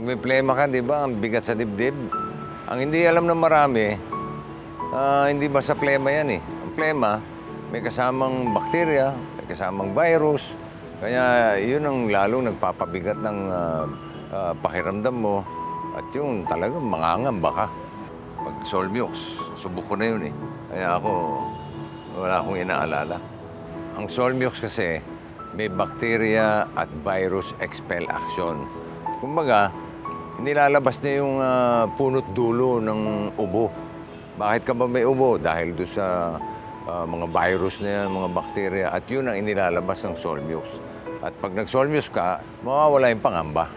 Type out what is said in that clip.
may plema ka, di ba, ang bigat sa dibdib. Ang hindi alam ng marami, hindi basta plema yan eh. Ang plema, may kasamang bakterya, may kasamang virus. Kaya yun ang lalong nagpapabigat ng pakiramdam mo. At yung talagang mangangamba ka. Pag Solmiox, subok ko na yun eh. Kaya ako, wala akong inaalala. Ang Solmiox kasi, may bacteria at virus expel action. Kumbaga, nilalabas na yung punot dulo ng ubo. Bakit ka ba may ubo? Dahil doon sa mga virus na yan, mga bacteria, at yun ang inilalabas ng Solmiox. At pag nag-Solmiox ka, mawawala yung pangamba.